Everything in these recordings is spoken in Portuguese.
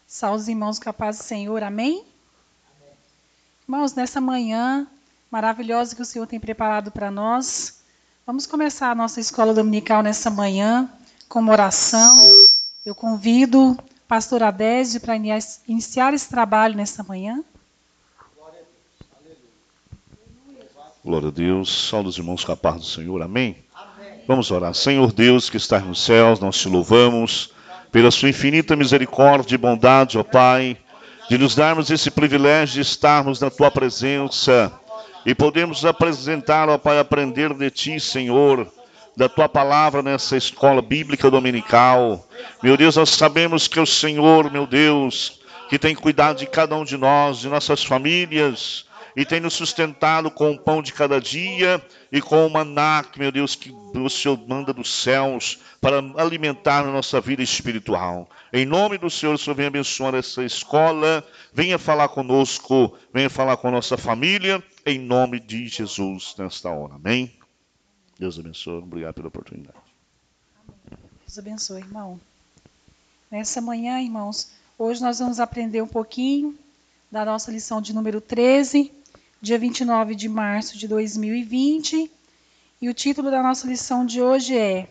Salve os irmãos com a paz do Senhor, amém? Irmãos, nessa manhã maravilhosa que o Senhor tem preparado para nós, vamos começar a nossa escola dominical nessa manhã com uma oração. Eu convido o pastor Adésio para iniciar esse trabalho nessa manhã. Glória a Deus. Salve os irmãos com a paz do Senhor, amém? Vamos orar. Senhor Deus que estás nos céus, nós te louvamos pela sua infinita misericórdia e bondade, ó Pai, de nos darmos esse privilégio de estarmos na tua presença e podermos apresentar, ó Pai, aprender de ti, Senhor, da tua palavra nessa escola bíblica dominical. Meu Deus, nós sabemos que é o Senhor, meu Deus, que tem cuidado de cada um de nós, de nossas famílias, e tem nos sustentado com o pão de cada dia e com o maná, meu Deus, que o Senhor manda dos céus para alimentar a nossa vida espiritual. Em nome do Senhor, o Senhor venha abençoar essa escola, venha falar conosco, venha falar com a nossa família, em nome de Jesus, nesta hora. Amém? Deus abençoe, obrigado pela oportunidade. Deus abençoe, irmão. Nessa manhã, irmãos, hoje nós vamos aprender um pouquinho da nossa lição de número 13, dia 29 de março de 2020. E o título da nossa lição de hoje é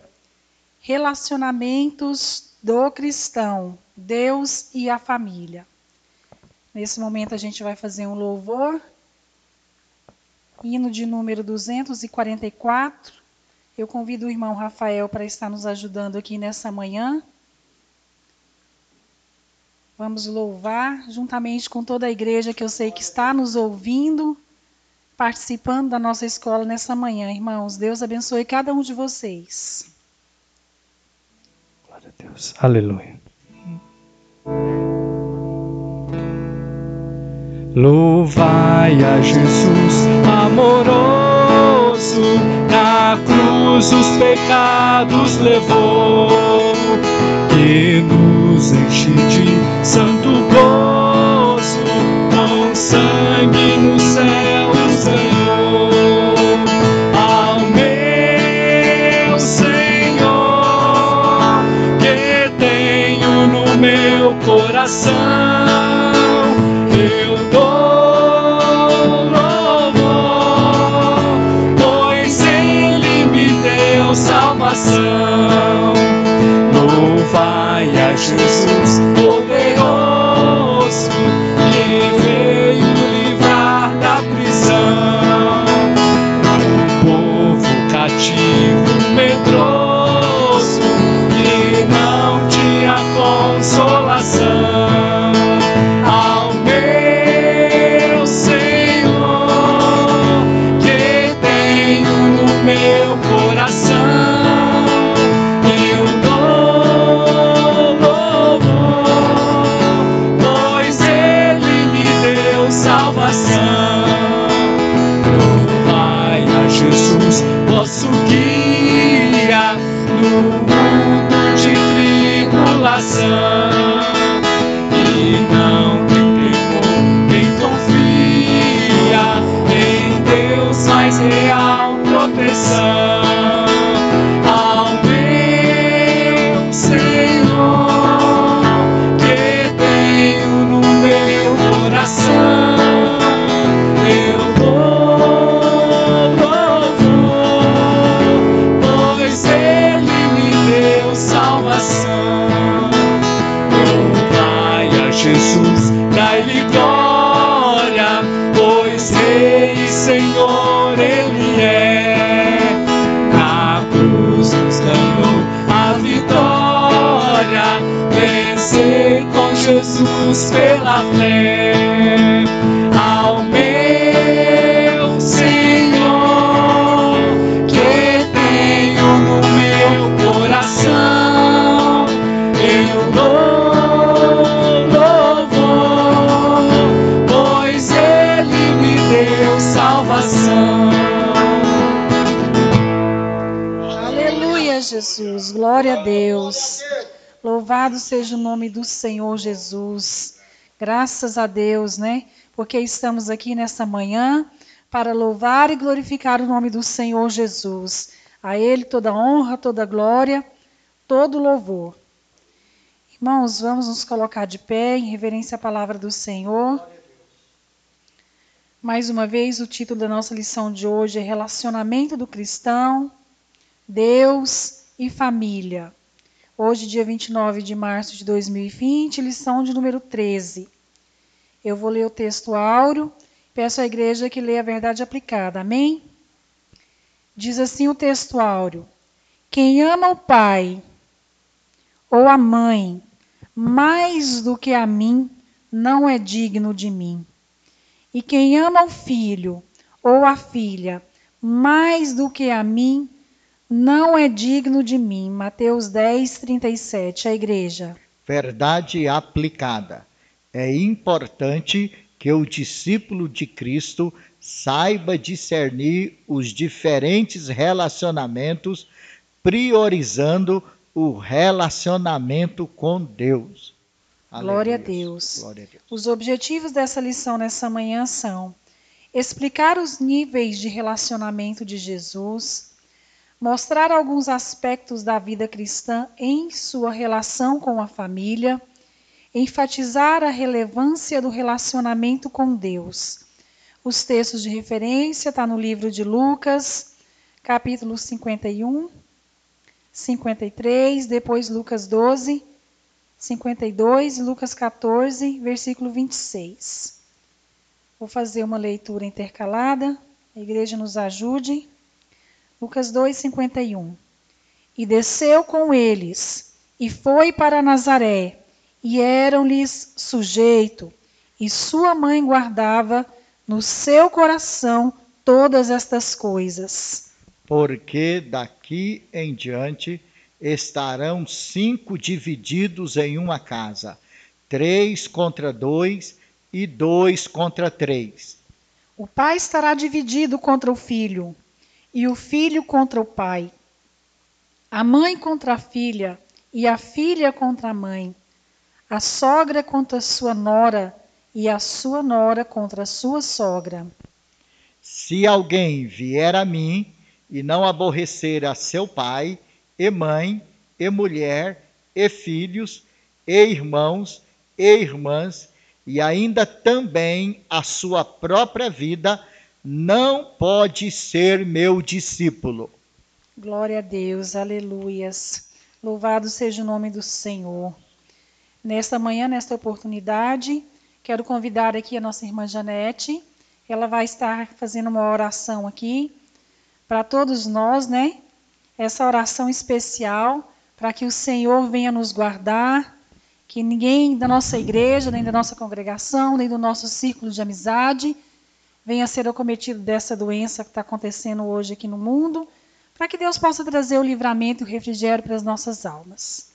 Relacionamentos do Cristão, Deus e a Família. Nesse momento a gente vai fazer um louvor, hino de número 244. Eu convido o irmão Rafael para estar nos ajudando aqui nessa manhã. Vamos louvar juntamente com toda a igreja que eu sei que está nos ouvindo, participando da nossa escola nessa manhã. Irmãos, Deus abençoe cada um de vocês. Glória a Deus. Aleluia. Louvai a Jesus amoroso, na cruz os pecados levou, que nos enche de santo gozo, com sangue no céu ganhou. Ao meu Senhor, que tenho no meu coração, eu dou louvor, pois Ele me deu salvação. Louvai a Jesus poderoso, que veio livrar da prisão o povo cativo medroso, que não tinha consolação. Ao meu Senhor, que tenho no meu coração, eu dou louvor, pois Ele me deu salvação. Louvai a Jesus, vosso guia, no mundo de tribulação. E não tem temor quem confia em Deus, mais real proteção. Ao meu Senhor, que tenho no meu coração, eu dou louvor, pois Ele me deu salvação. Louvai a Jesus, dai-lhe glória, pois Rei e Senhor Ele é. Na cruz nos ganhou a vitória, vencer com Jesus pela fé. Ao meu Senhor, que tenho no meu coração, eu dou louvor, pois Ele me deu salvação. Aleluia, Jesus. Glória a Deus. Louvado seja o nome do Senhor Jesus. Graças a Deus, né? Porque estamos aqui nessa manhã para louvar e glorificar o nome do Senhor Jesus. A Ele toda honra, toda glória, todo louvor. Irmãos, vamos nos colocar de pé em reverência à palavra do Senhor. Mais uma vez, o título da nossa lição de hoje é Relacionamento do Cristão, Deus e Família. Hoje, dia 29 de março de 2020, lição de número 13. Eu vou ler o texto áureo, peço à igreja que leia a verdade aplicada, amém? Diz assim o texto áureo: quem ama o pai ou a mãe mais do que a mim, não é digno de mim. E quem ama o filho ou a filha mais do que a mim, não é digno de mim. Mateus 10, 37, a igreja. Verdade aplicada. É importante que o discípulo de Cristo saiba discernir os diferentes relacionamentos, priorizando o relacionamento com Deus. Glória a Deus. Glória a Deus. Os objetivos dessa lição nessa manhã são explicar os níveis de relacionamento de Jesus, mostrar alguns aspectos da vida cristã em sua relação com a família, enfatizar a relevância do relacionamento com Deus. Os textos de referência estão no livro de Lucas, capítulo 51, 53, depois Lucas 12, 52, Lucas 14, versículo 26. Vou fazer uma leitura intercalada, a igreja nos ajude. Lucas 2, 51. E desceu com eles, e foi para Nazaré, e eram-lhes sujeito, e sua mãe guardava no seu coração todas estas coisas. Porque daqui em diante estarão 5 divididos em uma casa, 3 contra 2 e 2 contra 3. O pai estará dividido contra o filho, e o filho contra o pai. A mãe contra a filha, e a filha contra a mãe. A sogra contra a sua nora, e a sua nora contra a sua sogra. Se alguém vier a mim e não aborrecer a seu pai, e mãe, e mulher, e filhos, e irmãos, e irmãs, e ainda também a sua própria vida, não pode ser meu discípulo. Glória a Deus, aleluias. Louvado seja o nome do Senhor. Nesta manhã, nesta oportunidade, quero convidar aqui a nossa irmã Janete. Ela vai estar fazendo uma oração aqui para todos nós, né? Essa oração especial para que o Senhor venha nos guardar, que ninguém da nossa igreja, nem da nossa congregação, nem do nosso círculo de amizade venha ser acometido dessa doença que está acontecendo hoje aqui no mundo, para que Deus possa trazer o livramento e o refrigério para as nossas almas.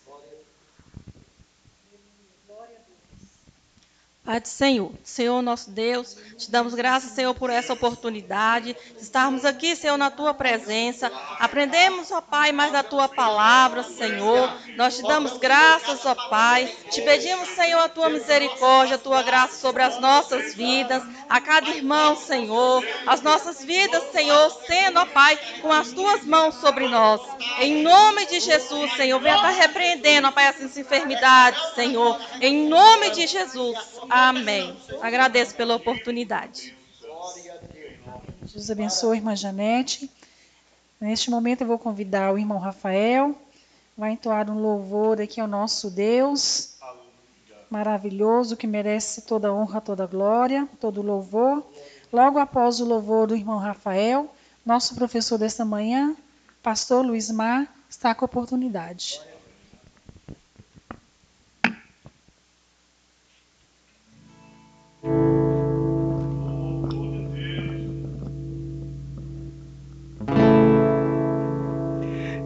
Pai do Senhor, Senhor nosso Deus, te damos graças, Senhor, por essa oportunidade de estarmos aqui, Senhor, na Tua presença. Aprendemos, ó Pai, mais da Tua palavra, Senhor. Nós te damos graças, ó Pai. Te pedimos, Senhor, a Tua misericórdia, a Tua graça sobre as nossas vidas, a cada irmão, Senhor. As nossas vidas, Senhor, sendo, ó Pai, com as Tuas mãos sobre nós. Em nome de Jesus, Senhor, venha estar repreendendo, ó Pai, essas enfermidades, Senhor. Em nome de Jesus. Amém. Agradeço pela oportunidade. Jesus abençoe a irmã Janete. Neste momento eu vou convidar o irmão Rafael. Vai entoar um louvor aqui ao nosso Deus. Maravilhoso, que merece toda honra, toda glória, todo louvor. Logo após o louvor do irmão Rafael, nosso professor desta manhã, pastor Luiz Mar, está com a oportunidade.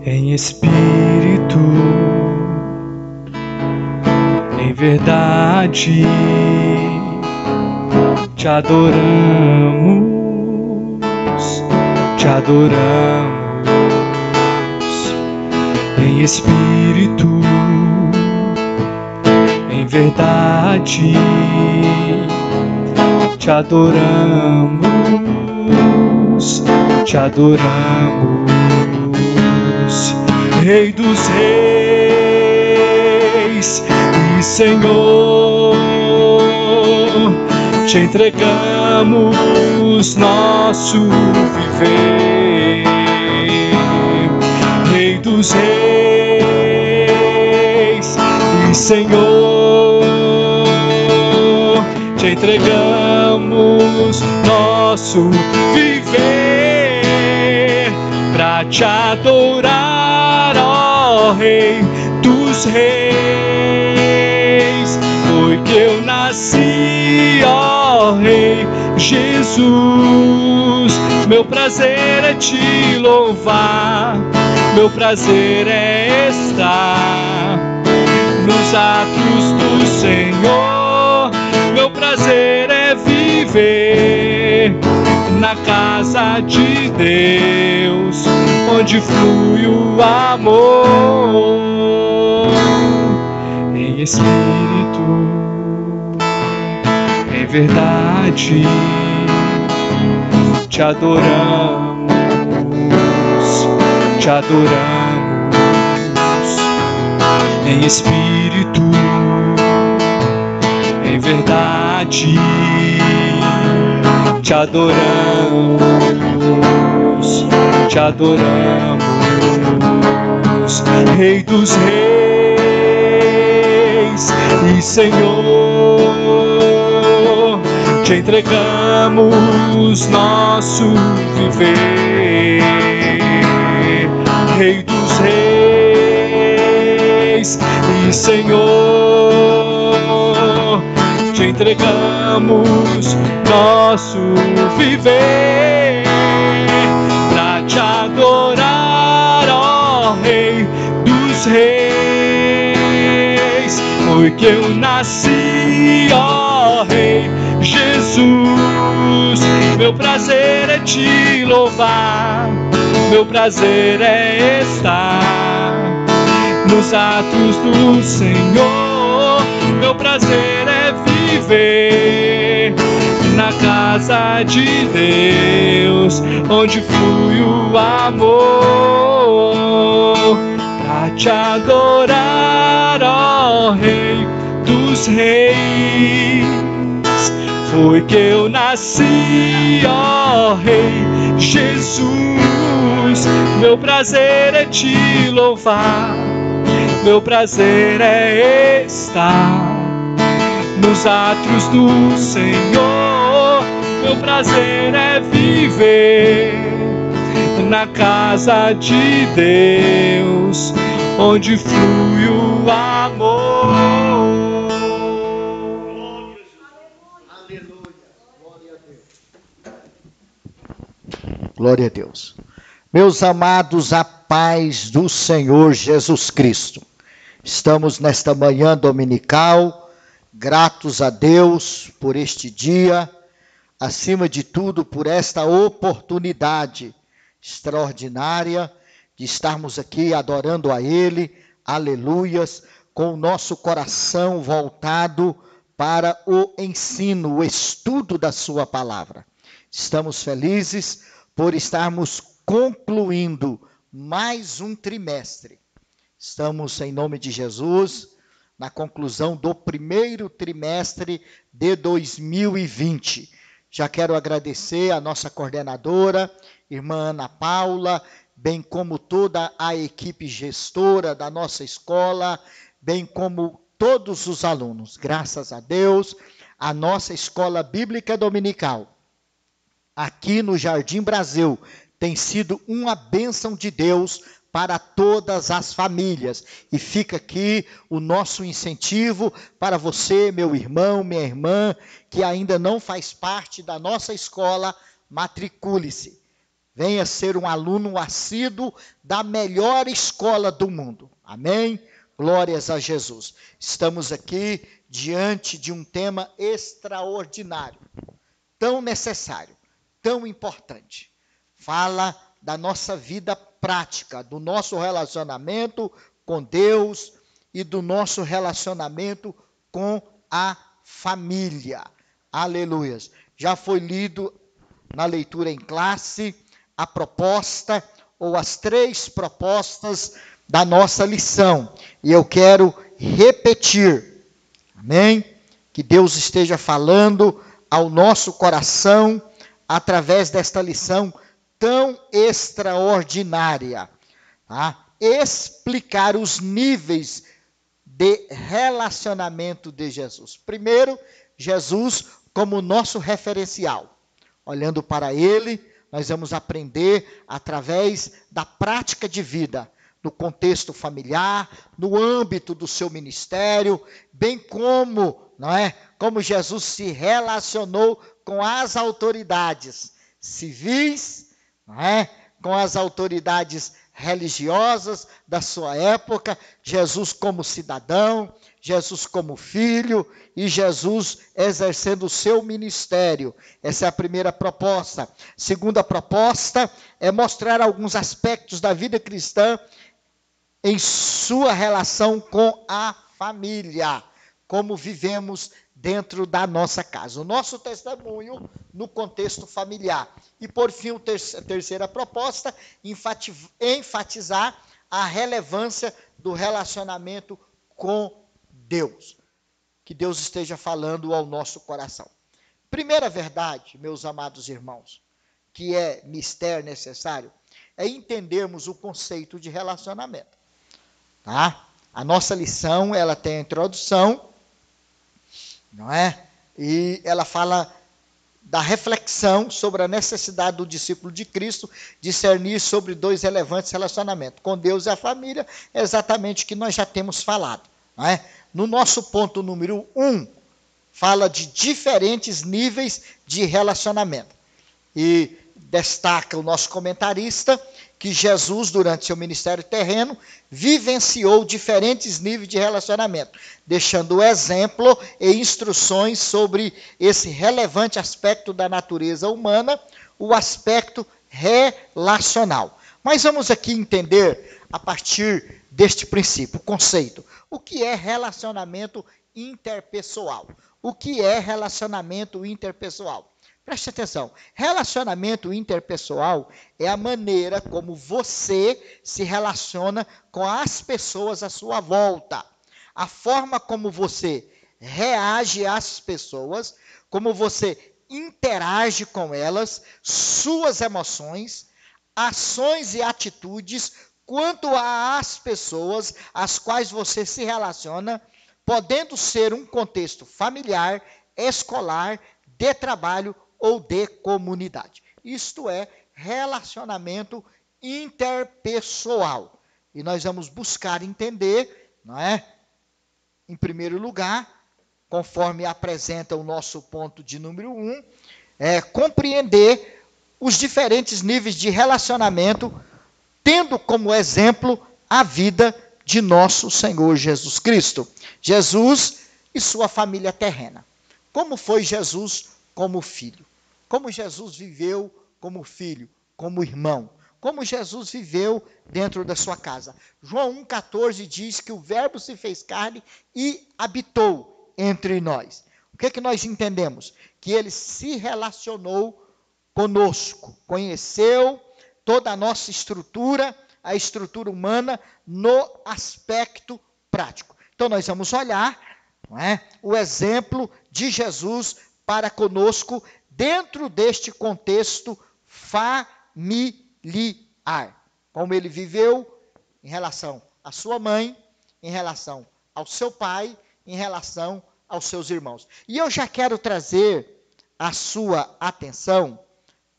Em espírito, em verdade, te adoramos, te adoramos. Em espírito, em verdade, te adoramos, te adoramos. Rei dos reis, e Senhor, te entregamos nosso viver, Rei dos Reis e Senhor, te entregamos nosso viver pra te adorar, ó Rei dos Reis. Foi que eu nasci, ó Rei Jesus. Meu prazer é te louvar, meu prazer é estar nos atos do Senhor. Meu prazer é viver na casa de Deus, onde flui o amor, em espírito, em verdade. Te adoramos, te adoramos, em espírito, em verdade. Te adoramos, te adoramos, Rei dos Reis e Senhor, te entregamos nosso viver, Rei dos Reis e Senhor, te entregamos nosso viver pra te adorar, ó Rei dos Reis. Foi que eu nasci, ó Rei Jesus. Meu prazer é te louvar, meu prazer é estar nos atos do Senhor. Meu prazer é viver na casa de Deus, onde flui o amor, pra te adorar, ó Rei dos Reis. Foi que eu nasci, ó Rei Jesus. Meu prazer é te louvar, meu prazer é estar nos atos do Senhor. Meu prazer é viver na casa de Deus, onde flui o amor. Aleluia. Glória a Deus. Glória a Deus. Meus amados, a paz do Senhor Jesus Cristo. Estamos nesta manhã dominical, gratos a Deus por este dia, acima de tudo por esta oportunidade extraordinária de estarmos aqui adorando a Ele, aleluias, com o nosso coração voltado para o ensino, o estudo da sua palavra. Estamos felizes por estarmos concluindo mais um trimestre. Estamos, em nome de Jesus, na conclusão do primeiro trimestre de 2020. Já quero agradecer a nossa coordenadora, irmã Ana Paula, bem como toda a equipe gestora da nossa escola, bem como todos os alunos. Graças a Deus, a nossa escola bíblica dominical, aqui no Jardim Brasil, tem sido uma bênção de Deus para todas as famílias. E fica aqui o nosso incentivo para você, meu irmão, minha irmã, que ainda não faz parte da nossa escola, matricule-se. Venha ser um aluno assíduo da melhor escola do mundo. Amém? Glórias a Jesus. Estamos aqui diante de um tema extraordinário, tão necessário, tão importante. Fala da nossa vida prática, do nosso relacionamento com Deus e do nosso relacionamento com a família. Aleluias. Já foi lido na leitura em classe a proposta ou as 3 propostas da nossa lição. E eu quero repetir. Amém? Que Deus esteja falando ao nosso coração através desta lição tão extraordinária. Tá? Explicar os níveis de relacionamento de Jesus. Primeiro, Jesus como nosso referencial. Olhando para Ele, nós vamos aprender através da prática de vida, no contexto familiar, no âmbito do seu ministério, bem como, como Jesus se relacionou com as autoridades civis, com as autoridades religiosas da sua época, Jesus como cidadão, Jesus como filho e Jesus exercendo o seu ministério. Essa é a primeira proposta. Segunda proposta é mostrar alguns aspectos da vida cristã em sua relação com a família, como vivemos dentro da nossa casa. O nosso testemunho no contexto familiar. E, por fim, a terceira proposta, enfatizar a relevância do relacionamento com Deus. Que Deus esteja falando ao nosso coração. Primeira verdade, meus amados irmãos, que é mistério necessário, é entendermos o conceito de relacionamento. Tá? A nossa lição, ela tem a introdução, e ela fala da reflexão sobre a necessidade do discípulo de Cristo discernir sobre dois relevantes relacionamentos, com Deus e a família, é exatamente o que nós já temos falado. No nosso ponto número 1, fala de diferentes níveis de relacionamento. E destaca o nosso comentarista que Jesus, durante seu ministério terreno, vivenciou diferentes níveis de relacionamento, deixando o exemplo e instruções sobre esse relevante aspecto da natureza humana, o aspecto relacional. Mas vamos aqui entender, a partir deste princípio, o conceito. O que é relacionamento interpessoal? O que é relacionamento interpessoal? Preste atenção, relacionamento interpessoal é a maneira como você se relaciona com as pessoas à sua volta. A forma como você reage às pessoas, como você interage com elas, suas emoções, ações e atitudes quanto às pessoas às quais você se relaciona, podendo ser um contexto familiar, escolar, de trabalho ou de comunidade. Isto é relacionamento interpessoal. E nós vamos buscar entender, em primeiro lugar, conforme apresenta o nosso ponto de número 1, compreender os diferentes níveis de relacionamento, tendo como exemplo a vida de nosso Senhor Jesus Cristo. Jesus e sua família terrena. Como foi Jesus como filho? Como Jesus viveu como filho, como irmão? Como Jesus viveu dentro da sua casa? João 1,14 diz que o Verbo se fez carne e habitou entre nós. O que é que nós entendemos? Que ele se relacionou conosco, conheceu toda a nossa estrutura, a estrutura humana, no aspecto prático. Então, nós vamos olhar o exemplo de Jesus para conosco dentro deste contexto familiar. Como ele viveu em relação à sua mãe, em relação ao seu pai, em relação aos seus irmãos. E eu já quero trazer a sua atenção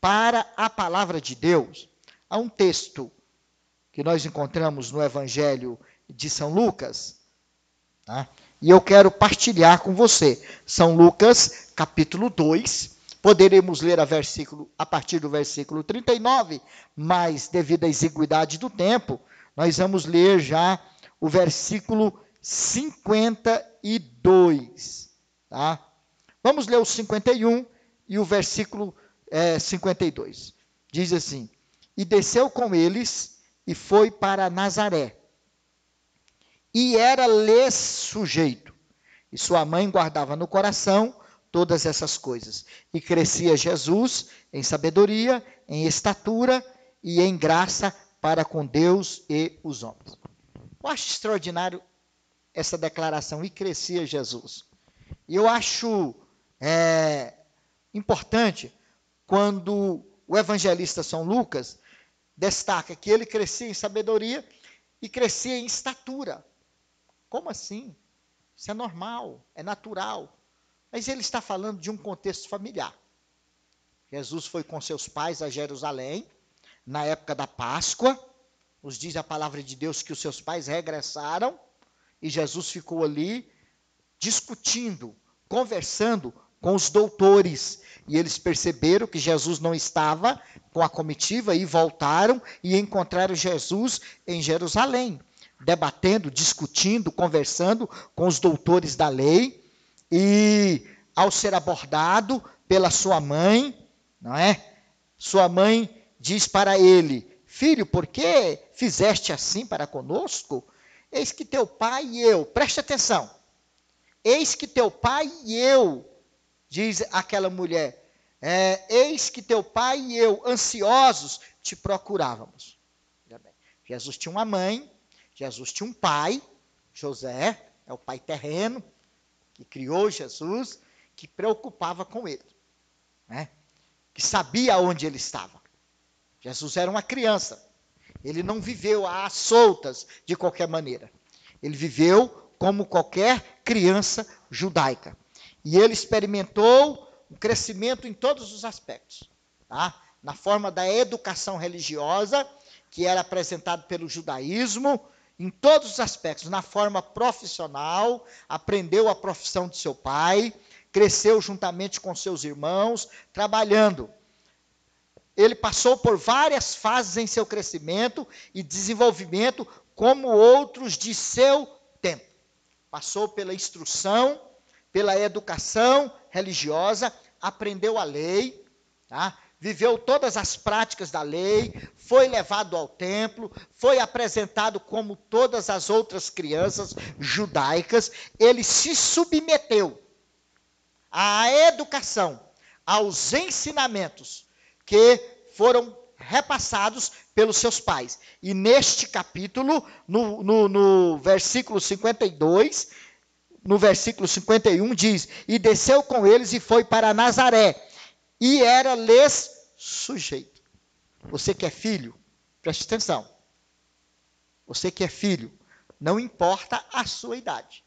para a palavra de Deus. Há um texto que nós encontramos no Evangelho de São Lucas, e eu quero partilhar com você. São Lucas, capítulo 2, poderemos ler a partir do versículo 39, mas devido à exiguidade do tempo, nós vamos ler já o versículo 52. Vamos ler o 51 e o versículo 52. Diz assim: E desceu com eles e foi para Nazaré. E era-lhes sujeito. E sua mãe guardava no coração todas essas coisas. E crescia Jesus em sabedoria, em estatura e em graça para com Deus e os homens. Eu acho extraordinário essa declaração, e crescia Jesus. E eu acho importante quando o evangelista São Lucas destaca que ele crescia em sabedoria e crescia em estatura. Como assim? Isso é normal, é natural. Mas ele está falando de um contexto familiar. Jesus foi com seus pais a Jerusalém, na época da Páscoa. Nos diz a palavra de Deus que os seus pais regressaram e Jesus ficou ali discutindo, conversando com os doutores. E eles perceberam que Jesus não estava com a comitiva e voltaram e encontraram Jesus em Jerusalém, debatendo, discutindo, conversando com os doutores da lei. E ao ser abordado pela sua mãe, não é? Sua mãe diz para ele: filho, por que fizeste assim para conosco? Eis que teu pai e eu, preste atenção, eis que teu pai e eu, diz aquela mulher, eis que teu pai e eu, ansiosos, te procurávamos. Jesus tinha uma mãe, Jesus tinha um pai, José, é o pai terreno, que criou Jesus, que preocupava com ele, né? Que sabia onde ele estava. Jesus era uma criança, ele não viveu às soltas de qualquer maneira, ele viveu como qualquer criança judaica, e ele experimentou um crescimento em todos os aspectos, tá? Na forma da educação religiosa, que era apresentado pelo judaísmo, em todos os aspectos, na forma profissional, aprendeu a profissão de seu pai, cresceu juntamente com seus irmãos, trabalhando. Ele passou por várias fases em seu crescimento e desenvolvimento, como outros de seu tempo. Passou pela instrução, pela educação religiosa, aprendeu a lei, tá? Viveu todas as práticas da lei, foi levado ao templo, foi apresentado como todas as outras crianças judaicas. Ele se submeteu à educação, aos ensinamentos que foram repassados pelos seus pais. E neste capítulo, no versículo 52, no versículo 51 diz: e desceu com eles e foi para Nazaré, e era-lhes sujeito. Você que é filho, preste atenção. Você que é filho, não importa a sua idade,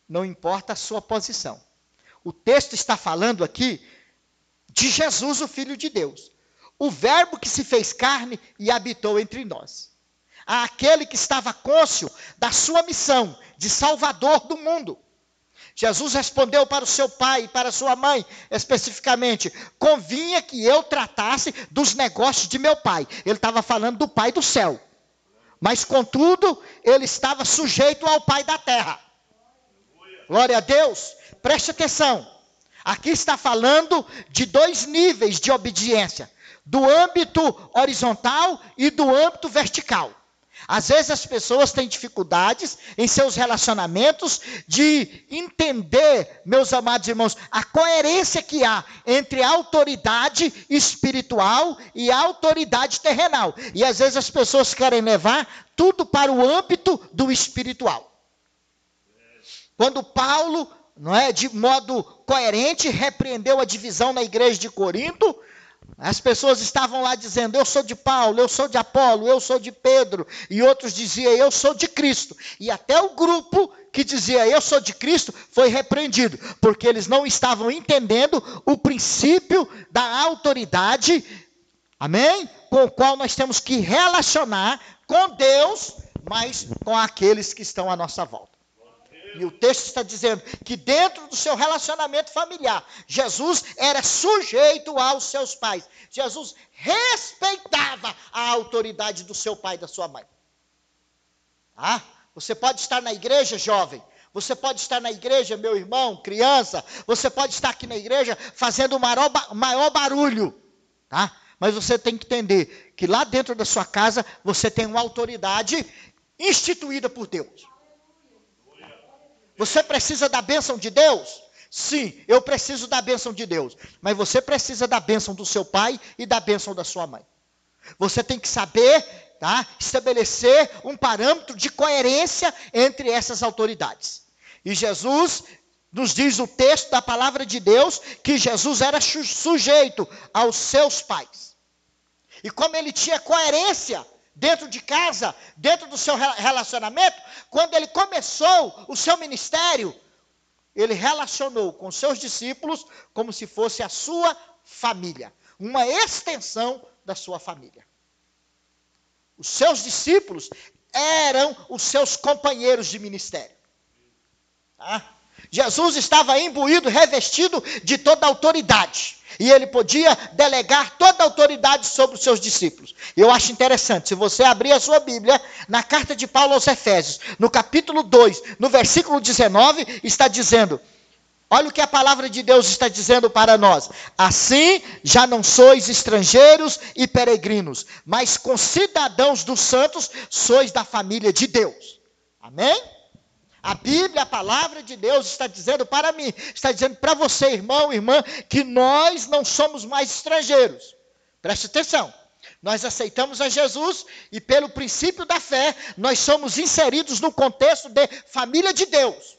não importa a sua posição. O texto está falando aqui de Jesus, o Filho de Deus, o verbo que se fez carne e habitou entre nós. Aquele que estava cônscio da sua missão de salvador do mundo. Jesus respondeu para o seu pai e para a sua mãe, especificamente: convinha que eu tratasse dos negócios de meu pai. Ele estava falando do pai do céu. Mas, contudo, ele estava sujeito ao pai da terra. Glória a Deus. Preste atenção. Aqui está falando de dois níveis de obediência: do âmbito horizontal e do âmbito vertical. Às vezes as pessoas têm dificuldades em seus relacionamentos de entender, meus amados irmãos, a coerência que há entre a autoridade espiritual e a autoridade terrenal. E às vezes as pessoas querem levar tudo para o âmbito do espiritual. Quando Paulo, não é, de modo coerente, repreendeu a divisão na igreja de Corinto, as pessoas estavam lá dizendo: eu sou de Paulo, eu sou de Apolo, eu sou de Pedro, e outros diziam: eu sou de Cristo. E até o grupo que dizia: eu sou de Cristo, foi repreendido, porque eles não estavam entendendo o princípio da autoridade, amém? Com o qual nós temos que relacionar com Deus, mas com aqueles que estão à nossa volta. E o texto está dizendo que dentro do seu relacionamento familiar, Jesus era sujeito aos seus pais. Jesus respeitava a autoridade do seu pai e da sua mãe. Ah, você pode estar na igreja, jovem. Você pode estar na igreja, meu irmão, criança. Você pode estar aqui na igreja fazendo o maior barulho. Tá? Mas você tem que entender que lá dentro da sua casa, você tem uma autoridade instituída por Deus. Você precisa da bênção de Deus? Sim, eu preciso da bênção de Deus. Mas você precisa da bênção do seu pai e da bênção da sua mãe. Você tem que saber tá? Estabelecer um parâmetro de coerência entre essas autoridades. E Jesus, nos diz o texto da palavra de Deus, que Jesus era sujeito aos seus pais. E como ele tinha coerência dentro de casa, dentro do seu relacionamento, quando ele começou o seu ministério, ele relacionou com seus discípulos como se fosse a sua família, uma extensão da sua família. Os seus discípulos eram os seus companheiros de ministério. Tá? Jesus estava imbuído, revestido de toda a autoridade. E ele podia delegar toda a autoridade sobre os seus discípulos. Eu acho interessante, se você abrir a sua Bíblia, na carta de Paulo aos Efésios, no capítulo 2, no versículo 19, está dizendo, olha o que a palavra de Deus está dizendo para nós. Assim, já não sois estrangeiros e peregrinos, mas concidadãos dos santos, sois da família de Deus. Amém? A Bíblia, a palavra de Deus está dizendo para mim, está dizendo para você, irmão, irmã, que nós não somos mais estrangeiros. Preste atenção. Nós aceitamos a Jesus e pelo princípio da fé, nós somos inseridos no contexto de família de Deus.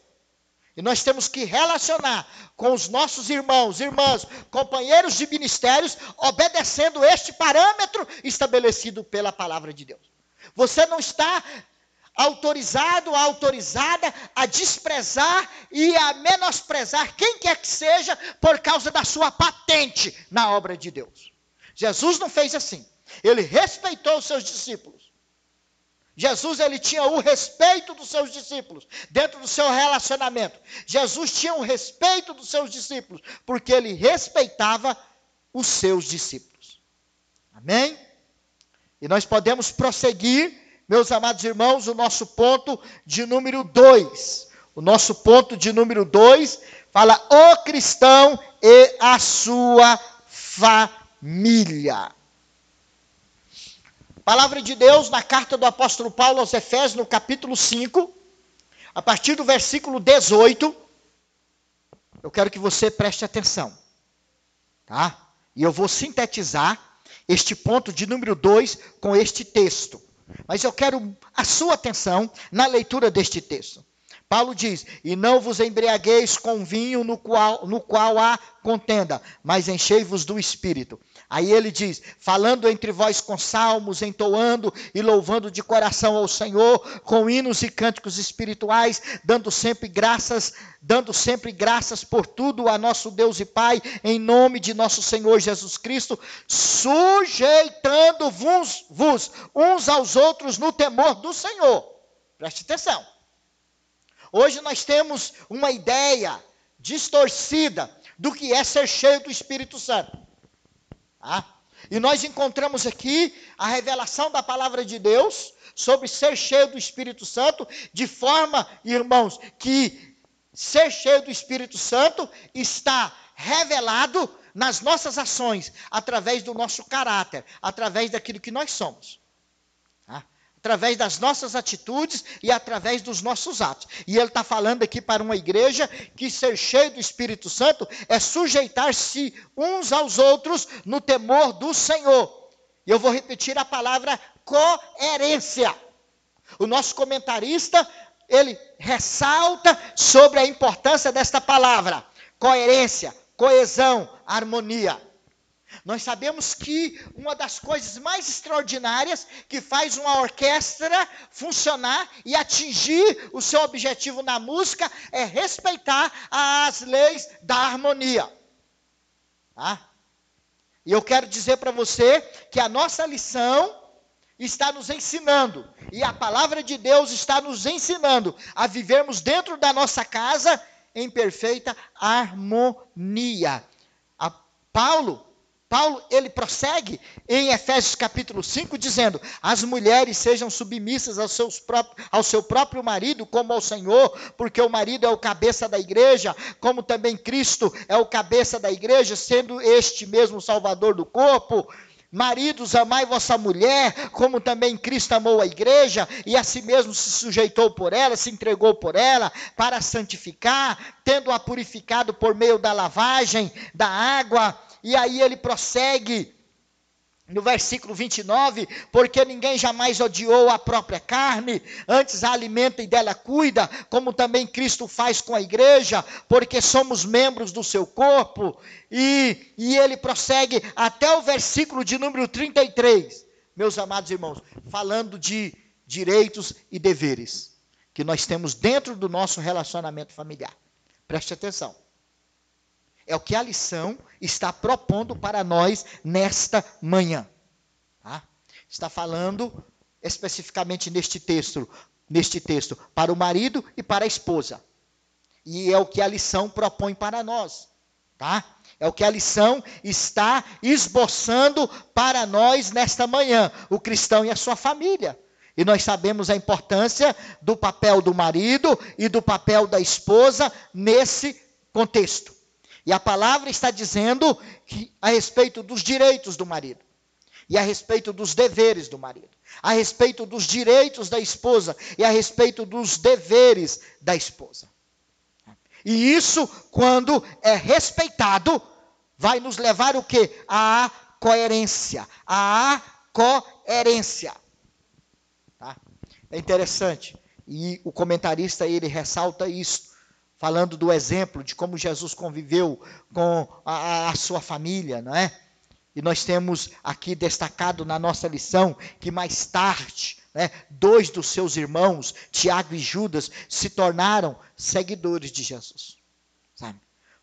E nós temos que relacionar com os nossos irmãos, irmãs, companheiros de ministérios, obedecendo este parâmetro estabelecido pela palavra de Deus. Você não está autorizado, autorizada a desprezar e a menosprezar quem quer que seja por causa da sua patente na obra de Deus. Jesus não fez assim. Ele respeitou os seus discípulos. Jesus, ele tinha o respeito dos seus discípulos, dentro do seu relacionamento. Jesus tinha o respeito dos seus discípulos, porque ele respeitava os seus discípulos. Amém? E nós podemos prosseguir, meus amados irmãos, o nosso ponto de número 2. O nosso ponto de número 2 fala o cristão e a sua família. Palavra de Deus na carta do apóstolo Paulo aos Efésios, no capítulo 5, a partir do versículo 18, eu quero que você preste atenção, tá? E eu vou sintetizar este ponto de número 2 com este texto. Mas eu quero a sua atenção na leitura deste texto. Paulo diz, e não vos embriagueis com vinho no qual há contenda, mas enchei-vos do Espírito. Aí ele diz, falando entre vós com salmos, entoando e louvando de coração ao Senhor, com hinos e cânticos espirituais, dando sempre graças por tudo a nosso Deus e Pai, em nome de nosso Senhor Jesus Cristo, sujeitando-vos uns aos outros no temor do Senhor. Preste atenção. Hoje nós temos uma ideia distorcida do que é ser cheio do Espírito Santo. Tá? E nós encontramos aqui a revelação da palavra de Deus sobre ser cheio do Espírito Santo, de forma, irmãos, que ser cheio do Espírito Santo está revelado nas nossas ações, através do nosso caráter, através daquilo que nós somos. Através das nossas atitudes e através dos nossos atos. E ele está falando aqui para uma igreja que ser cheio do Espírito Santo é sujeitar-se uns aos outros no temor do Senhor. E eu vou repetir a palavra coerência. O nosso comentarista, ele ressalta sobre a importância desta palavra. Coerência, coesão, harmonia. Nós sabemos que uma das coisas mais extraordinárias que faz uma orquestra funcionar e atingir o seu objetivo na música é respeitar as leis da harmonia. Tá? E eu quero dizer para você que a nossa lição está nos ensinando, e a palavra de Deus está nos ensinando a vivermos dentro da nossa casa em perfeita harmonia. Paulo, ele prossegue em Efésios capítulo 5, dizendo, as mulheres sejam submissas ao seu próprio marido, como ao Senhor, porque o marido é o cabeça da igreja, como também Cristo é o cabeça da igreja, sendo este mesmo o Salvador do corpo. Maridos, amai vossa mulher, como também Cristo amou a igreja, e a si mesmo se sujeitou por ela, se entregou por ela, para santificar, tendo-a purificado por meio da lavagem da água. E aí ele prossegue, no versículo 29, porque ninguém jamais odiou a própria carne, antes a alimenta e dela cuida, como também Cristo faz com a igreja, porque somos membros do seu corpo. E ele prossegue até o versículo de número 33, meus amados irmãos, falando de direitos e deveres que nós temos dentro do nosso relacionamento familiar. Preste atenção. É o que a lição está propondo para nós nesta manhã. Tá? Está falando especificamente neste texto, para o marido e para a esposa. E é o que a lição propõe para nós. Tá? É o que a lição está esboçando para nós nesta manhã, o cristão e a sua família. E nós sabemos a importância do papel do marido e do papel da esposa nesse contexto. E a palavra está dizendo que, a respeito dos direitos do marido, e a respeito dos deveres do marido, a respeito dos direitos da esposa, e a respeito dos deveres da esposa. E isso, quando é respeitado, vai nos levar o quê? À coerência. À coerência. Tá? É interessante. E o comentarista, ele ressalta isso, falando do exemplo de como Jesus conviveu com a sua família, não é? E nós temos aqui destacado na nossa lição que mais tarde, né, 2 dos seus irmãos, Tiago e Judas, se tornaram seguidores de Jesus. Sabe?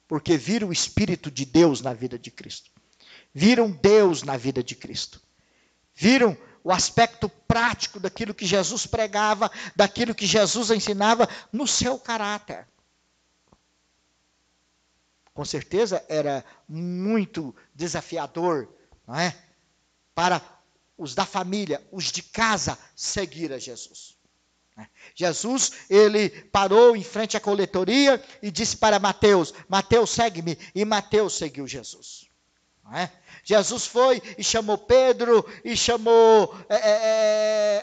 Porque viram o Espírito de Deus na vida de Cristo. Viram Deus na vida de Cristo. Viram o aspecto prático daquilo que Jesus pregava, daquilo que Jesus ensinava no seu caráter. Com certeza era muito desafiador, não é? Para os da família, os de casa, seguir a Jesus. Jesus, ele parou em frente à coletoria e disse para Mateus, Mateus, segue-me, e Mateus seguiu Jesus. Não é? Jesus foi e chamou Pedro, e chamou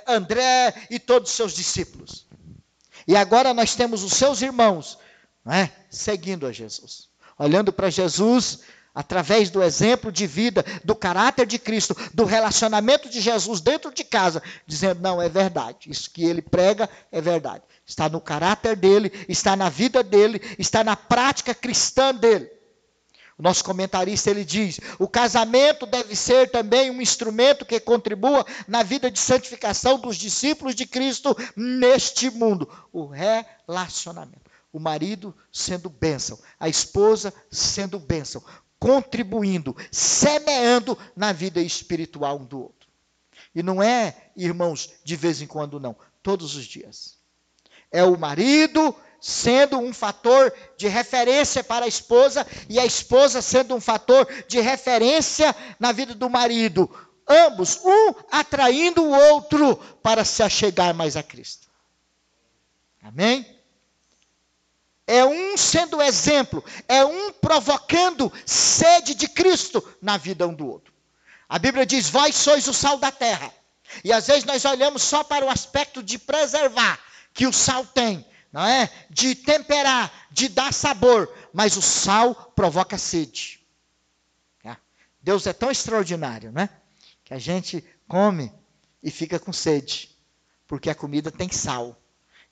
André e todos os seus discípulos. E agora nós temos os seus irmãos, não é? Seguindo a Jesus. Olhando para Jesus, através do exemplo de vida, do caráter de Cristo, do relacionamento de Jesus dentro de casa, dizendo, não, é verdade, isso que ele prega é verdade. Está no caráter dele, está na vida dele, está na prática cristã dele. O nosso comentarista, ele diz, o casamento deve ser também um instrumento que contribua na vida de santificação dos discípulos de Cristo neste mundo. O relacionamento. O marido sendo bênção, a esposa sendo bênção, contribuindo, semeando na vida espiritual um do outro. E não é, irmãos, de vez em quando não, todos os dias. É o marido sendo um fator de referência para a esposa e a esposa sendo um fator de referência na vida do marido. Ambos, um atraindo o outro para se achegar mais a Cristo. Amém? É um sendo exemplo, é um provocando sede de Cristo na vida um do outro. A Bíblia diz, vós sois o sal da terra. E às vezes nós olhamos só para o aspecto de preservar, que o sal tem, não é? De temperar, de dar sabor, mas o sal provoca sede. Deus é tão extraordinário, né? Que a gente come e fica com sede, porque a comida tem sal.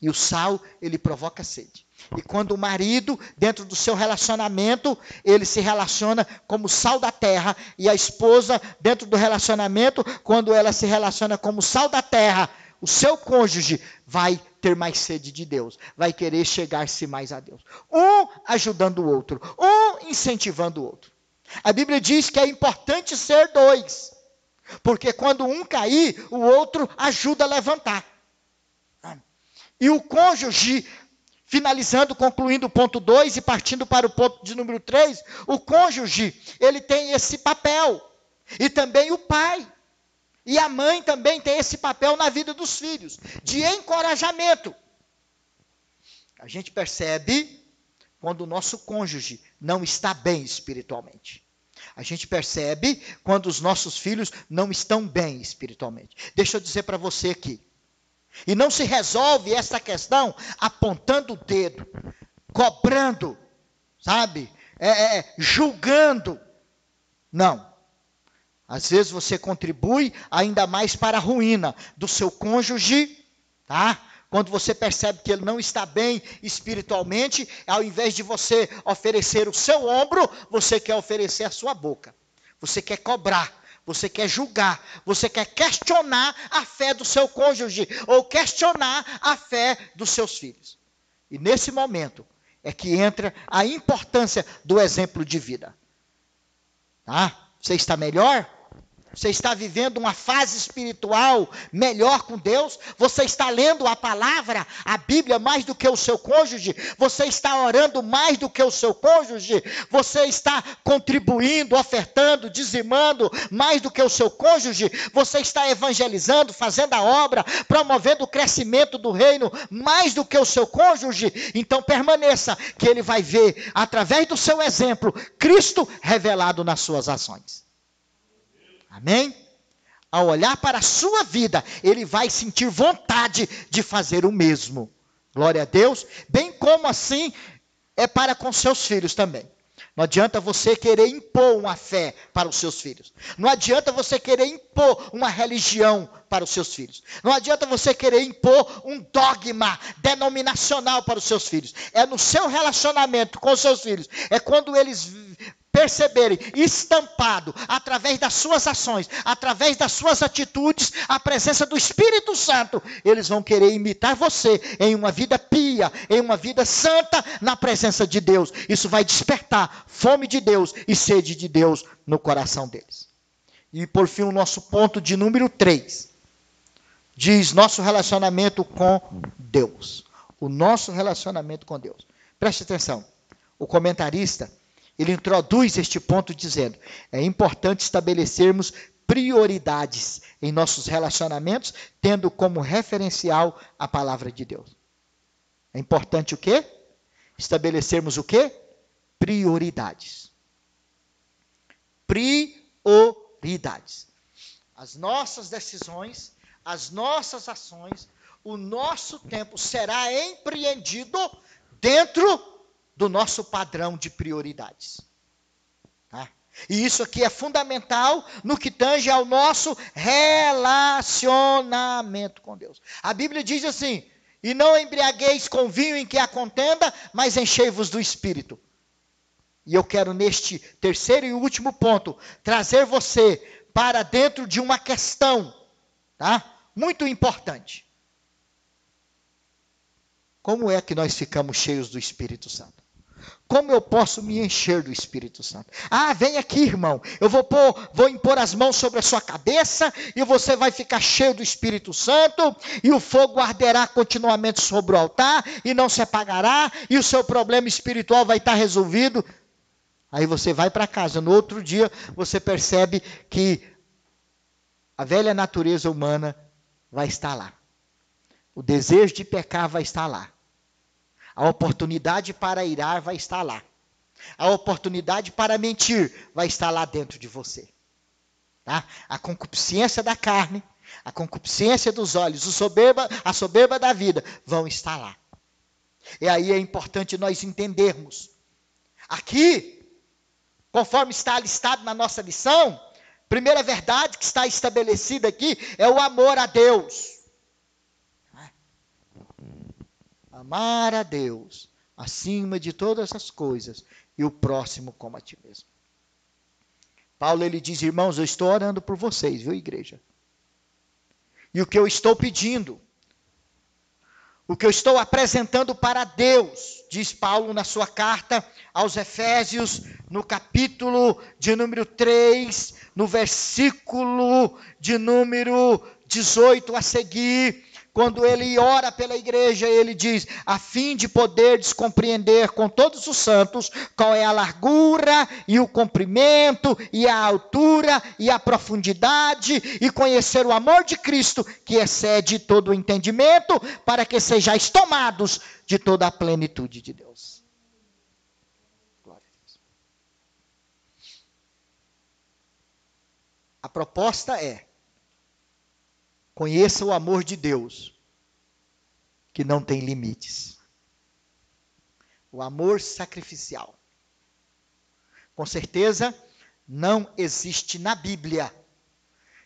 E o sal, ele provoca sede. E quando o marido, dentro do seu relacionamento, ele se relaciona como sal da terra, e a esposa, dentro do relacionamento, quando ela se relaciona como sal da terra, o seu cônjuge vai ter mais sede de Deus, vai querer chegar-se mais a Deus. Um ajudando o outro, um incentivando o outro. A Bíblia diz que é importante ser 2, porque quando um cair, o outro ajuda a levantar. E o cônjuge, finalizando, concluindo o ponto 2 e partindo para o ponto de número 3, o cônjuge, ele tem esse papel. E também o pai. E a mãe também tem esse papel na vida dos filhos, de encorajamento. A gente percebe quando o nosso cônjuge não está bem espiritualmente. A gente percebe quando os nossos filhos não estão bem espiritualmente. Deixa eu dizer para você aqui. E não se resolve essa questão apontando o dedo, cobrando, sabe? Julgando. Não. Às vezes você contribui ainda mais para a ruína do seu cônjuge, tá? Quando você percebe que ele não está bem espiritualmente, ao invés de você oferecer o seu ombro, você quer oferecer a sua boca. Você quer cobrar, você quer julgar, você quer questionar a fé do seu cônjuge ou questionar a fé dos seus filhos. E nesse momento é que entra a importância do exemplo de vida. Tá? Você está melhor? Você está vivendo uma fase espiritual melhor com Deus? Você está lendo a palavra, a Bíblia, mais do que o seu cônjuge? Você está orando mais do que o seu cônjuge? Você está contribuindo, ofertando, dizimando mais do que o seu cônjuge? Você está evangelizando, fazendo a obra, promovendo o crescimento do reino mais do que o seu cônjuge? Então permaneça, que ele vai ver, através do seu exemplo, Cristo revelado nas suas ações. Amém? Ao olhar para a sua vida, ele vai sentir vontade de fazer o mesmo. Glória a Deus. Bem como assim é para com seus filhos também. Não adianta você querer impor uma fé para os seus filhos. Não adianta você querer impor uma religião para os seus filhos. Não adianta você querer impor um dogma denominacional para os seus filhos. É no seu relacionamento com os seus filhos. É quando eles perceberem estampado, através das suas ações, através das suas atitudes, a presença do Espírito Santo, eles vão querer imitar você em uma vida pia, em uma vida santa, na presença de Deus. Isso vai despertar fome de Deus e sede de Deus no coração deles. E por fim, o nosso ponto de número 3, diz nosso relacionamento com Deus. O nosso relacionamento com Deus. Preste atenção, o comentarista, ele introduz este ponto dizendo: é importante estabelecermos prioridades em nossos relacionamentos, tendo como referencial a palavra de Deus. É importante o quê? Estabelecermos o quê? Prioridades. Prioridades. As nossas decisões, as nossas ações, o nosso tempo será empreendido dentro do nosso padrão de prioridades. Tá? E isso aqui é fundamental no que tange ao nosso relacionamento com Deus. A Bíblia diz assim: e não embriagueis com vinho em que há contenda, mas enchei-vos do Espírito. E eu quero neste terceiro e último ponto, trazer você para dentro de uma questão, tá? Muito importante. Como é que nós ficamos cheios do Espírito Santo? Como eu posso me encher do Espírito Santo? Ah, vem aqui, irmão. Eu vou impor as mãos sobre a sua cabeça e você vai ficar cheio do Espírito Santo e o fogo arderá continuamente sobre o altar e não se apagará e o seu problema espiritual vai estar resolvido. Aí você vai para casa. No outro dia você percebe que a velha natureza humana vai estar lá. O desejo de pecar vai estar lá. A oportunidade para irar vai estar lá. A oportunidade para mentir vai estar lá dentro de você. Tá? A concupiscência da carne, a concupiscência dos olhos, a soberba da vida vão estar lá. E aí é importante nós entendermos. Aqui, conforme está listado na nossa lição, primeira verdade que está estabelecida aqui é o amor a Deus. Amar a Deus acima de todas as coisas e o próximo como a ti mesmo. Paulo, ele diz: irmãos, eu estou orando por vocês, viu, igreja? E o que eu estou pedindo, o que eu estou apresentando para Deus, diz Paulo na sua carta aos Efésios, no capítulo de número 3, no versículo de número 18 a seguir. Quando ele ora pela igreja, ele diz: a fim de poderes compreender com todos os santos qual é a largura e o comprimento e a altura e a profundidade, e conhecer o amor de Cristo que excede todo o entendimento, para que sejais tomados de toda a plenitude de Deus. Glória a Deus. A proposta é: conheça o amor de Deus, que não tem limites. O amor sacrificial. Com certeza, não existe na Bíblia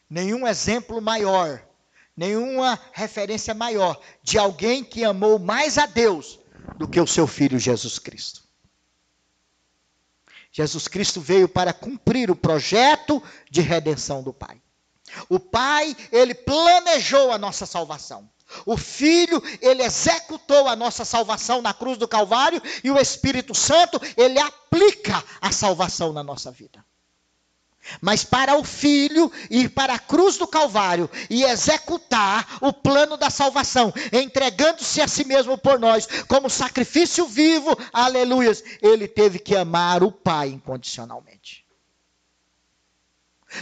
nenhum exemplo maior, nenhuma referência maior de alguém que amou mais a Deus do que o seu Filho Jesus Cristo. Jesus Cristo veio para cumprir o projeto de redenção do Pai. O Pai, ele planejou a nossa salvação. O Filho, ele executou a nossa salvação na cruz do Calvário, e o Espírito Santo, ele aplica a salvação na nossa vida. Mas para o Filho ir para a cruz do Calvário e executar o plano da salvação, entregando-se a si mesmo por nós, como sacrifício vivo, aleluias, ele teve que amar o Pai incondicionalmente.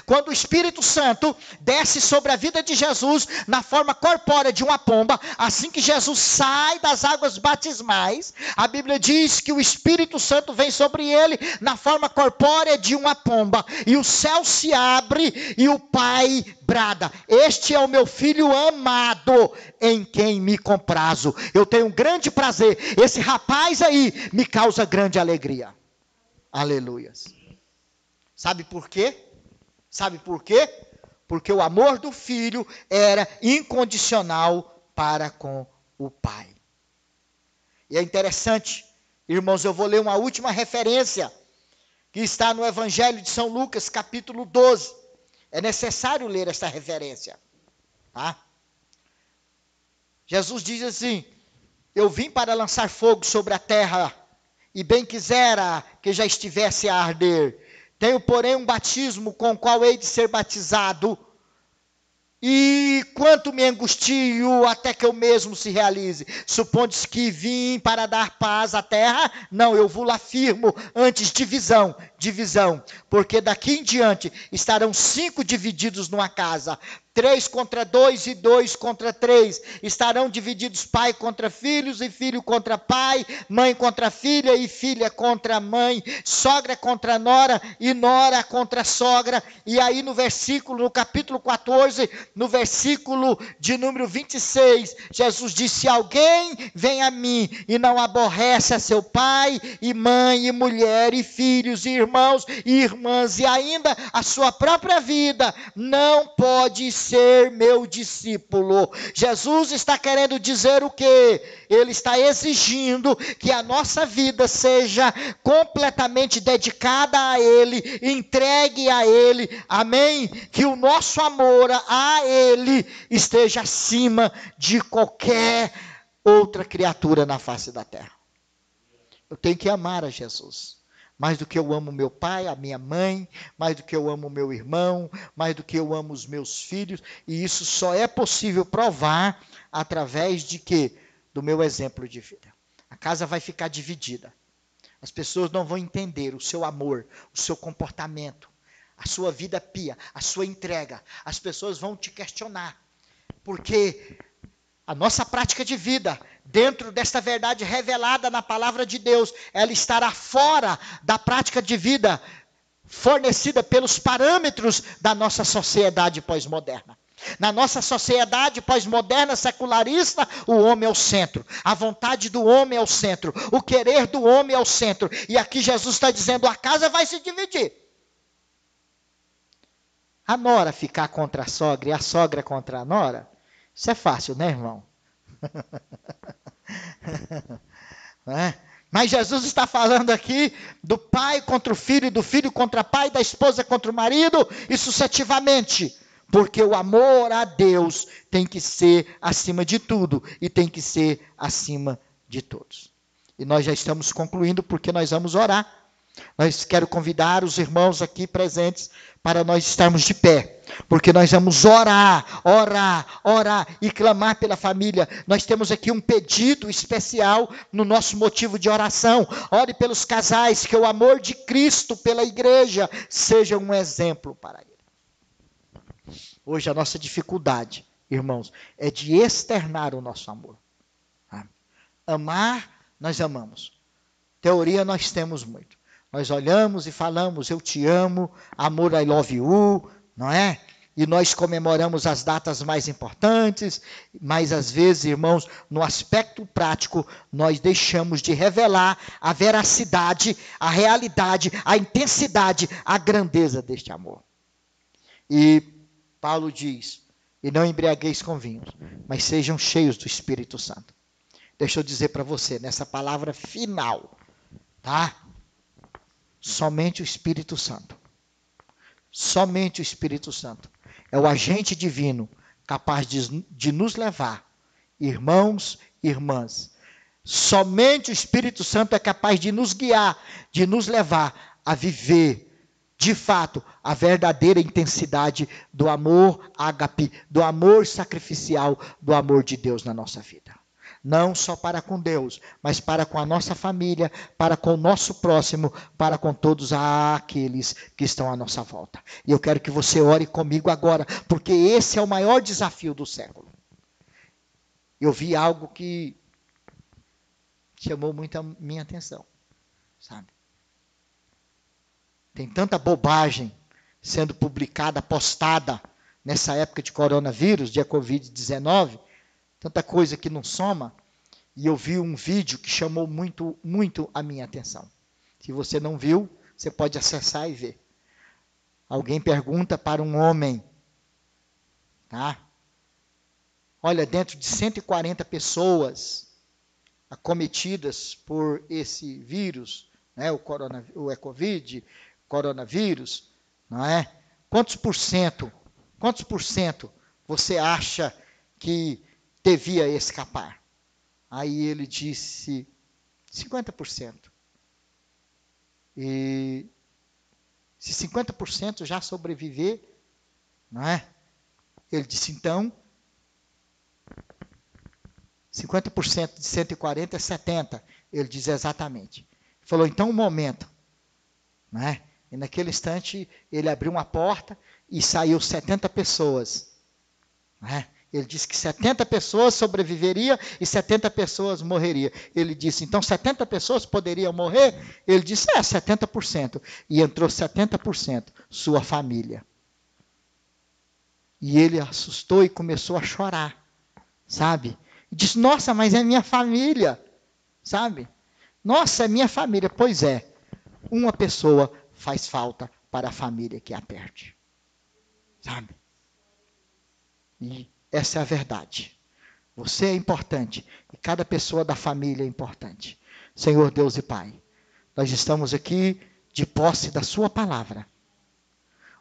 Quando o Espírito Santo desce sobre a vida de Jesus na forma corpórea de uma pomba, assim que Jesus sai das águas batismais, a Bíblia diz que o Espírito Santo vem sobre ele na forma corpórea de uma pomba, e o céu se abre e o Pai brada: este é o meu Filho amado, em quem me comprazo. Eu tenho um grande prazer, esse rapaz aí me causa grande alegria. Aleluias. Sabe por quê? Sabe por quê? Porque o amor do Filho era incondicional para com o Pai. E é interessante, irmãos, eu vou ler uma última referência, que está no Evangelho de São Lucas, capítulo 12. É necessário ler esta referência. Tá? Jesus diz assim: eu vim para lançar fogo sobre a terra, e bem quisera que já estivesse a arder. Tenho, porém, um batismo com o qual hei de ser batizado, e quanto me angustio até que eu mesmo se realize. Supondes que vim para dar paz à terra? Não, eu vos afirmo, antes divisão, porque daqui em diante estarão 5 divididos numa casa, 3 contra 2 e 2 contra 3, estarão divididos pai contra filhos e filho contra pai, mãe contra filha e filha contra mãe, sogra contra nora e nora contra sogra. E aí no capítulo 14, no versículo de número 26, Jesus disse: se alguém vem a mim e não aborrece a seu pai e mãe e mulher e filhos e irmãos e irmãs e ainda a sua própria vida, não pode ser meu discípulo. Jesus está querendo dizer o quê? Ele está exigindo que a nossa vida seja completamente dedicada a Ele, entregue a Ele, amém? Que o nosso amor a Ele esteja acima de qualquer outra criatura na face da terra. Eu tenho que amar a Jesus. Mais do que eu amo meu pai, a minha mãe, mais do que eu amo meu irmão, mais do que eu amo os meus filhos, e isso só é possível provar através de quê? Do meu exemplo de vida. A casa vai ficar dividida. As pessoas não vão entender o seu amor, o seu comportamento, a sua vida pia, a sua entrega. As pessoas vão te questionar, porque a nossa prática de vida, dentro desta verdade revelada na palavra de Deus, ela estará fora da prática de vida fornecida pelos parâmetros da nossa sociedade pós-moderna. Na nossa sociedade pós-moderna, secularista, o homem é o centro. A vontade do homem é o centro. O querer do homem é o centro. E aqui Jesus está dizendo: a casa vai se dividir. A nora ficar contra a sogra e a sogra contra a nora, isso é fácil, né, irmão? Não é? Mas Jesus está falando aqui do pai contra o filho, do filho contra o pai, da esposa contra o marido, e sucessivamente. Porque o amor a Deus tem que ser acima de tudo e tem que ser acima de todos. E nós já estamos concluindo, porque nós vamos orar. Quero convidar os irmãos aqui presentes para nós estarmos de pé, porque nós vamos orar e clamar pela família. Nós temos aqui um pedido especial no nosso motivo de oração. Ore pelos casais, que o amor de Cristo pela igreja seja um exemplo para eles. Hoje a nossa dificuldade, irmãos, é de externar o nosso amor. Amar, nós amamos. Teoria nós temos muito. Nós olhamos e falamos: eu te amo, amor, I love you, não é? E nós comemoramos as datas mais importantes, mas às vezes, irmãos, no aspecto prático, nós deixamos de revelar a veracidade, a realidade, a intensidade, a grandeza deste amor. E Paulo diz, e não embriagueis com vinho, mas sejam cheios do Espírito Santo. Deixa eu dizer para você, nessa palavra final, tá? Somente o Espírito Santo. Somente o Espírito Santo é o agente divino capaz de nos levar, irmãos e irmãs. Somente o Espírito Santo é capaz de nos guiar, de nos levar a viver, de fato, a verdadeira intensidade do amor ágape, do amor sacrificial, do amor de Deus na nossa vida. Não só para com Deus, mas para com a nossa família, para com o nosso próximo, para com todos aqueles que estão à nossa volta. E eu quero que você ore comigo agora, porque esse é o maior desafio do século. Eu vi algo que chamou muito a minha atenção, sabe? Tem tanta bobagem sendo publicada, postada nessa época de coronavírus, de Covid-19, tanta coisa que não soma, e eu vi um vídeo que chamou muito, muito a minha atenção. Se você não viu, você pode acessar e ver. Alguém pergunta para um homem, tá? Olha, dentro de 140 pessoas acometidas por esse vírus, né, o Covid, coronavírus, não é? Quantos por cento você acha que devia escapar? Aí ele disse 50%. E se 50% já sobreviver, não é? Ele disse, então, 50% de 140 é 70. Ele diz exatamente. Ele falou, então, um momento. Não é? E naquele instante, ele abriu uma porta e saiu 70 pessoas. Não é? Ele disse que 70 pessoas sobreviveriam e 70 pessoas morreriam. Ele disse, então 70 pessoas poderiam morrer? Ele disse, 70%. E entrou 70%, sua família. E ele assustou e começou a chorar, sabe? E disse, nossa, mas é minha família, sabe? Nossa, é minha família. Pois é, uma pessoa faz falta para a família que a perde, sabe? E essa é a verdade. Você é importante e cada pessoa da família é importante. Senhor Deus e Pai, nós estamos aqui de posse da sua palavra.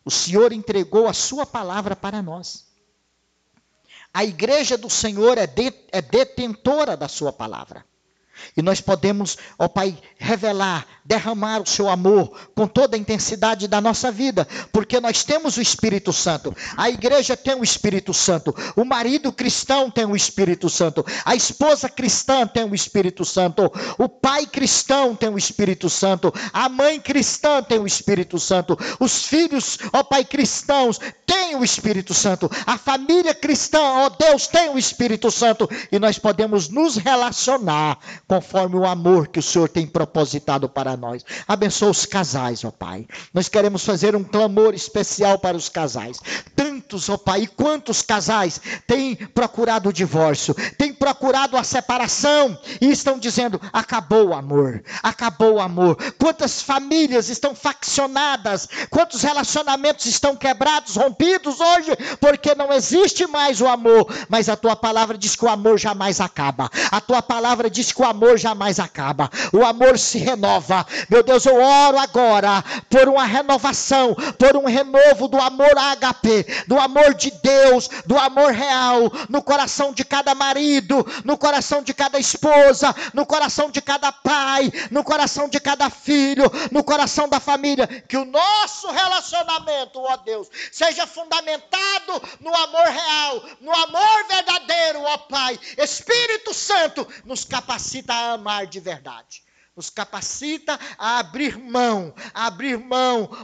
O Senhor entregou a sua palavra para nós. A igreja do Senhor é detentora da sua palavra. E nós podemos, ó Pai, revelar, derramar o seu amor com toda a intensidade da nossa vida, porque nós temos o Espírito Santo. A igreja tem o Espírito Santo. O marido cristão tem o Espírito Santo. A esposa cristã tem o Espírito Santo. O pai cristão tem o Espírito Santo. A mãe cristã tem o Espírito Santo. Os filhos, ó Pai, cristãos têm o Espírito Santo. A família cristã, ó Deus, tem o Espírito Santo. E nós podemos nos relacionar conforme o amor que o Senhor tem propositado para nós. Abençoa os casais, ó Pai. Nós queremos fazer um clamor especial para os casais. Tantos, ó Pai, e quantos casais têm procurado o divórcio, têm procurado a separação e estão dizendo, acabou o amor, acabou o amor. Quantas famílias estão faccionadas, quantos relacionamentos estão quebrados, rompidos hoje, porque não existe mais o amor. Mas a tua palavra diz que o amor jamais acaba. A tua palavra diz que o amor jamais acaba. O amor se renova. Meu Deus, eu oro agora por uma renovação, por um renovo do amor ágape, do amor de Deus, do amor real, no coração de cada marido, no coração de cada esposa, no coração de cada pai, no coração de cada filho, no coração da família. Que o nosso relacionamento, ó Deus, seja fundamentado no amor real, no amor verdadeiro, ó Pai. Espírito Santo, nos capacita a amar de verdade. Nos capacita a abrir mão,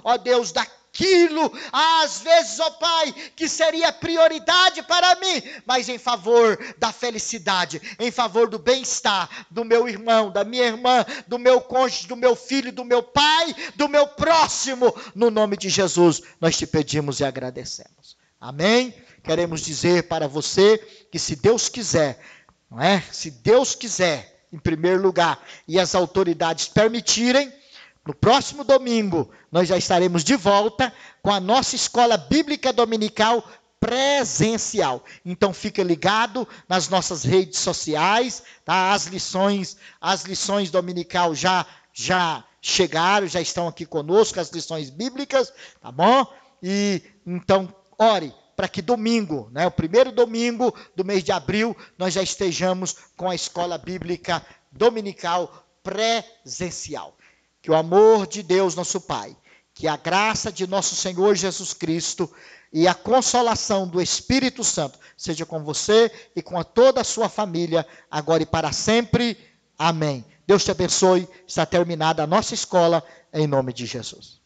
ó Deus, daquilo, às vezes, ó Pai, que seria prioridade para mim, mas em favor da felicidade, em favor do bem-estar do meu irmão, da minha irmã, do meu cônjuge, do meu filho, do meu pai, do meu próximo. No nome de Jesus, nós te pedimos e agradecemos. Amém? Queremos dizer para você que se Deus quiser, não é? Se Deus quiser, em primeiro lugar, e as autoridades permitirem, no próximo domingo, nós já estaremos de volta com a nossa escola bíblica dominical presencial. Então fica ligado nas nossas redes sociais, tá? As lições dominical já chegaram, já estão aqui conosco, as lições bíblicas, tá bom? E então ore para que domingo, né, o primeiro domingo do mês de abril, nós já estejamos com a escola bíblica dominical presencial. Que o amor de Deus, nosso Pai, que a graça de nosso Senhor Jesus Cristo e a consolação do Espírito Santo seja com você e com toda a sua família, agora e para sempre. Amém. Deus te abençoe. Está terminada a nossa escola, em nome de Jesus.